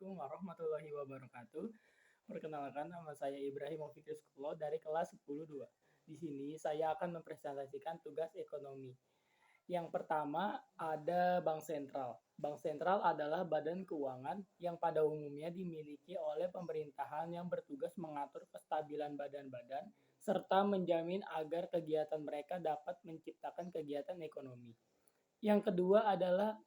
Assalamualaikum warahmatullahi wabarakatuh. Perkenalkan, nama saya Ibrahim Mufikri Skulo dari kelas 10-2. Di sini saya akan mempresentasikan tugas ekonomi. Yang pertama ada Bank Sentral. Bank Sentral adalah badan keuangan yang pada umumnya dimiliki oleh pemerintahan yang bertugas mengatur kestabilan badan-badan serta menjamin agar kegiatan mereka dapat menciptakan kegiatan ekonomi. Yang kedua adalah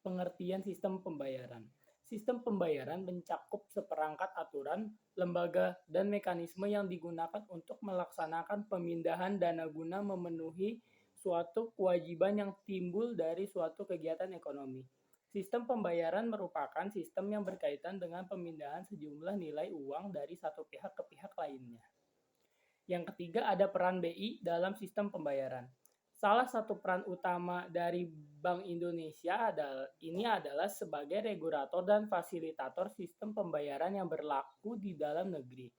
pengertian sistem pembayaran. Sistem pembayaran mencakup seperangkat aturan, lembaga, dan mekanisme yang digunakan untuk melaksanakan pemindahan dana guna memenuhi suatu kewajiban yang timbul dari suatu kegiatan ekonomi. Sistem pembayaran merupakan sistem yang berkaitan dengan pemindahan sejumlah nilai uang dari satu pihak ke pihak lainnya. Yang ketiga ada peran BI dalam sistem pembayaran. Salah satu peran utama dari Bank Indonesia adalah sebagai regulator dan fasilitator sistem pembayaran yang berlaku di dalam negeri.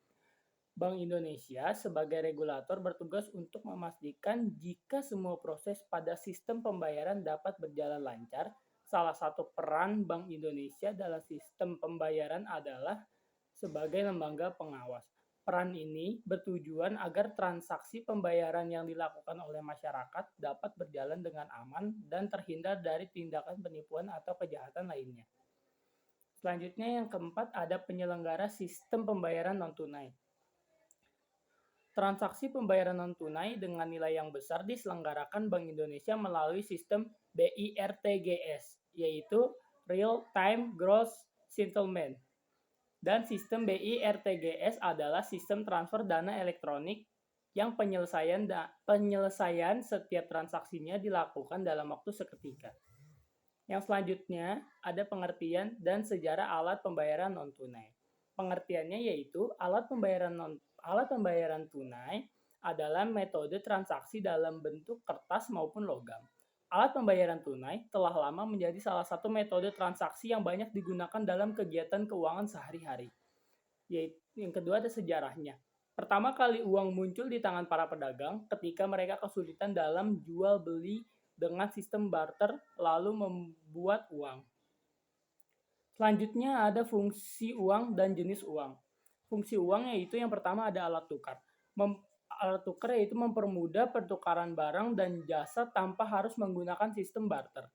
Bank Indonesia sebagai regulator bertugas untuk memastikan jika semua proses pada sistem pembayaran dapat berjalan lancar. Salah satu peran Bank Indonesia dalam sistem pembayaran adalah sebagai lembaga pengawas. Peran ini bertujuan agar transaksi pembayaran yang dilakukan oleh masyarakat dapat berjalan dengan aman dan terhindar dari tindakan penipuan atau kejahatan lainnya. Selanjutnya yang keempat ada penyelenggara sistem pembayaran non-tunai. Transaksi pembayaran non-tunai dengan nilai yang besar diselenggarakan Bank Indonesia melalui sistem BIRTGS, yaitu Real Time Gross Settlement. Dan sistem BIRTGS adalah sistem transfer dana elektronik yang penyelesaian setiap transaksinya dilakukan dalam waktu seketika. Yang selanjutnya ada pengertian dan sejarah alat pembayaran non-tunai. Pengertiannya yaitu alat pembayaran tunai adalah metode transaksi dalam bentuk kertas maupun logam. Alat pembayaran tunai telah lama menjadi salah satu metode transaksi yang banyak digunakan dalam kegiatan keuangan sehari-hari. Yang kedua ada sejarahnya. Pertama kali uang muncul di tangan para pedagang ketika mereka kesulitan dalam jual beli dengan sistem barter lalu membuat uang. Selanjutnya ada fungsi uang dan jenis uang. Fungsi uang yaitu yang pertama ada alat tukar. Alat tukar yaitu mempermudah pertukaran barang dan jasa tanpa harus menggunakan sistem barter.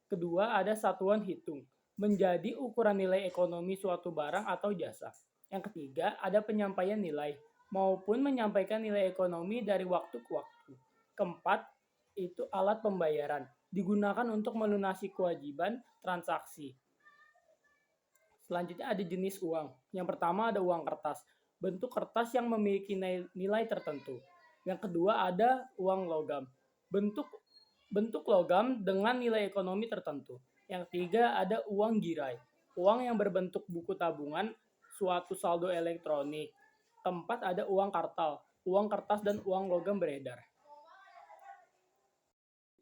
Kedua, ada satuan hitung, menjadi ukuran nilai ekonomi suatu barang atau jasa. Yang ketiga, ada penyampaian nilai, maupun menyampaikan nilai ekonomi dari waktu ke waktu. Keempat, itu alat pembayaran, digunakan untuk melunasi kewajiban transaksi. Selanjutnya ada jenis uang. Yang pertama ada uang kertas, bentuk kertas yang memiliki nilai tertentu. Yang kedua ada uang logam, bentuk logam dengan nilai ekonomi tertentu. Yang ketiga ada uang girai, uang yang berbentuk buku tabungan, suatu saldo elektronik. Keempat ada uang kartal, uang kertas dan uang logam beredar.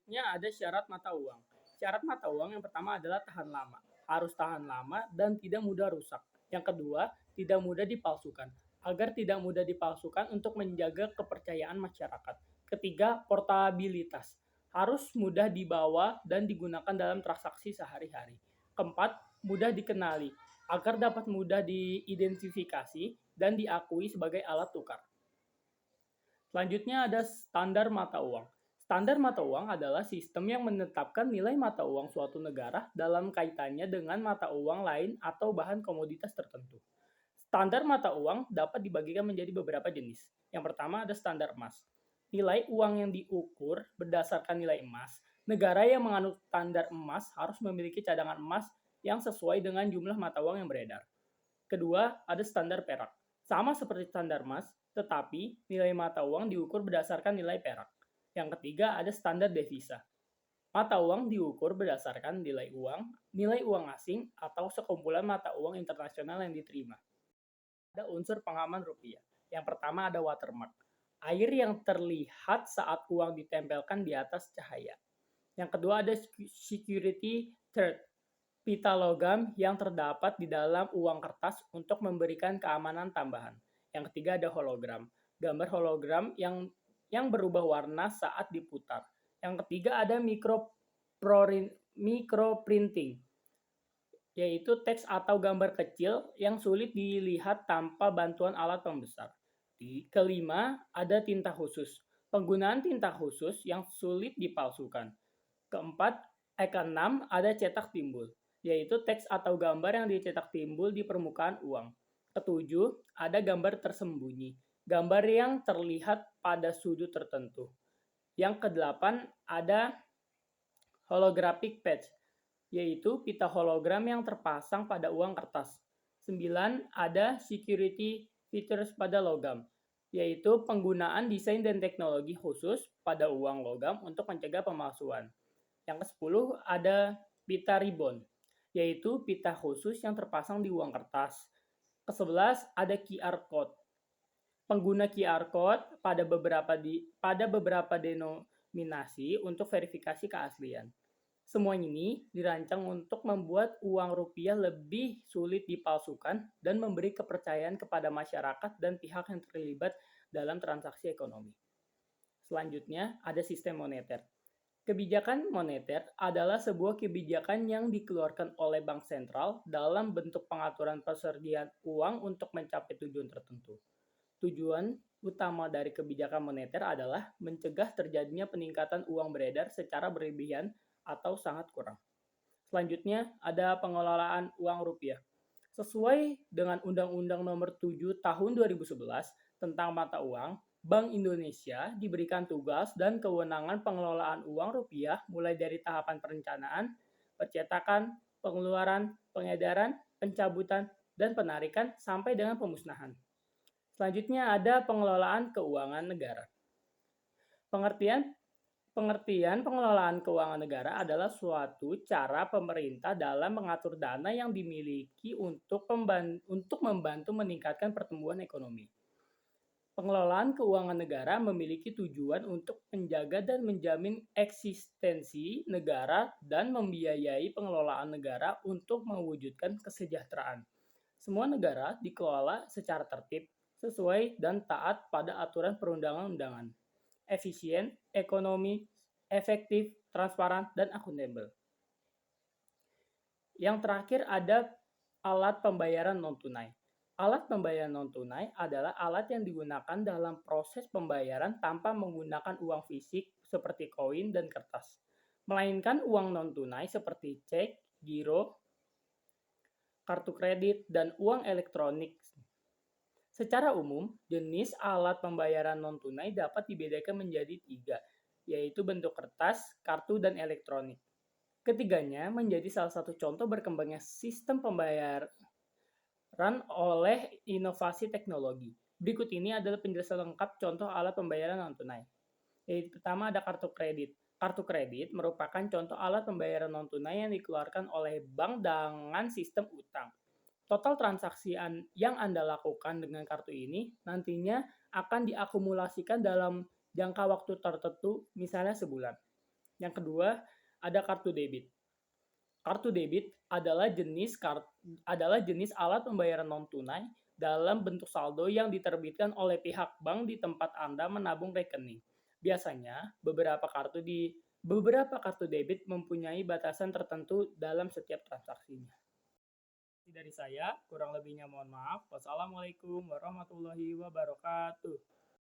Selanjutnya ada syarat mata uang. Syarat mata uang yang pertama adalah tahan lama, harus tahan lama dan tidak mudah rusak. Yang kedua, tidak mudah dipalsukan, agar tidak mudah dipalsukan untuk menjaga kepercayaan masyarakat. Ketiga, portabilitas, harus mudah dibawa dan digunakan dalam transaksi sehari-hari. Keempat, mudah dikenali, agar dapat mudah diidentifikasi dan diakui sebagai alat tukar. Selanjutnya ada standar mata uang. Standar mata uang adalah sistem yang menetapkan nilai mata uang suatu negara dalam kaitannya dengan mata uang lain atau bahan komoditas tertentu. Standar mata uang dapat dibagikan menjadi beberapa jenis. Yang pertama ada standar emas. Nilai uang yang diukur berdasarkan nilai emas. Negara yang menganut standar emas harus memiliki cadangan emas yang sesuai dengan jumlah mata uang yang beredar. Kedua, ada standar perak. Sama seperti standar emas, tetapi nilai mata uang diukur berdasarkan nilai perak. Yang ketiga ada standar devisa. Mata uang diukur berdasarkan nilai uang asing atau sekumpulan mata uang internasional yang diterima. Ada unsur pengaman rupiah. Yang pertama ada watermark, air yang terlihat saat uang ditempelkan di atas cahaya. Yang kedua ada security thread, pita logam yang terdapat di dalam uang kertas untuk memberikan keamanan tambahan. Yang ketiga ada hologram, gambar hologram yang berubah warna saat diputar. Yang ketiga ada microprinting. yaitu teks atau gambar kecil yang sulit dilihat tanpa bantuan alat pembesar. Kelima, ada tinta khusus. Penggunaan tinta khusus yang sulit dipalsukan. Keenam, ada cetak timbul, yaitu teks atau gambar yang dicetak timbul di permukaan uang. Ketujuh, ada gambar tersembunyi, gambar yang terlihat pada sudut tertentu. Yang kedelapan, ada holographic patch, yaitu pita hologram yang terpasang pada uang kertas. 9. Ada security features pada logam, yaitu penggunaan desain dan teknologi khusus pada uang logam untuk mencegah pemalsuan. Yang ke-10 ada pita ribbon, yaitu pita khusus yang terpasang di uang kertas. Ke-11 ada QR code. Pengguna QR code pada beberapa denominasi untuk verifikasi keaslian. Semua ini dirancang untuk membuat uang rupiah lebih sulit dipalsukan dan memberi kepercayaan kepada masyarakat dan pihak yang terlibat dalam transaksi ekonomi. Selanjutnya, ada sistem moneter. Kebijakan moneter adalah sebuah kebijakan yang dikeluarkan oleh bank sentral dalam bentuk pengaturan persediaan uang untuk mencapai tujuan tertentu. Tujuan utama dari kebijakan moneter adalah mencegah terjadinya peningkatan uang beredar secara berlebihan atau sangat kurang. Selanjutnya, ada pengelolaan uang rupiah. Sesuai dengan Undang-Undang Nomor 7 Tahun 2011 tentang mata uang, Bank Indonesia diberikan tugas dan kewenangan pengelolaan uang rupiah mulai dari tahapan perencanaan, percetakan, pengeluaran, pengedaran, pencabutan, dan penarikan sampai dengan pemusnahan. Selanjutnya ada pengelolaan keuangan negara. Pengertian pengelolaan keuangan negara adalah suatu cara pemerintah dalam mengatur dana yang dimiliki untuk membantu meningkatkan pertumbuhan ekonomi. Pengelolaan keuangan negara memiliki tujuan untuk menjaga dan menjamin eksistensi negara dan membiayai pengelolaan negara untuk mewujudkan kesejahteraan. Semua negara dikelola secara tertib, sesuai dan taat pada aturan perundang-undangan. Efisien, ekonomi, efektif, transparan, dan akuntabel. Yang terakhir ada alat pembayaran non-tunai. Alat pembayaran non-tunai adalah alat yang digunakan dalam proses pembayaran tanpa menggunakan uang fisik seperti koin dan kertas, melainkan uang non-tunai seperti cek, giro, kartu kredit, dan uang elektronik. Secara umum, jenis alat pembayaran non-tunai dapat dibedakan menjadi 3, yaitu bentuk kertas, kartu, dan elektronik. Ketiganya menjadi salah satu contoh berkembangnya sistem pembayaran oleh inovasi teknologi. Berikut ini adalah penjelasan lengkap contoh alat pembayaran non-tunai. Yaitu pertama ada kartu kredit. Kartu kredit merupakan contoh alat pembayaran non-tunai yang dikeluarkan oleh bank dengan sistem utang. Total transaksi yang Anda lakukan dengan kartu ini nantinya akan diakumulasikan dalam jangka waktu tertentu, misalnya sebulan. Yang kedua, ada kartu debit. Kartu debit adalah jenis alat pembayaran non-tunai dalam bentuk saldo yang diterbitkan oleh pihak bank di tempat Anda menabung rekening. Biasanya, beberapa kartu debit mempunyai batasan tertentu dalam setiap transaksinya. Dari saya, kurang lebihnya mohon maaf. Wassalamualaikum warahmatullahi wabarakatuh.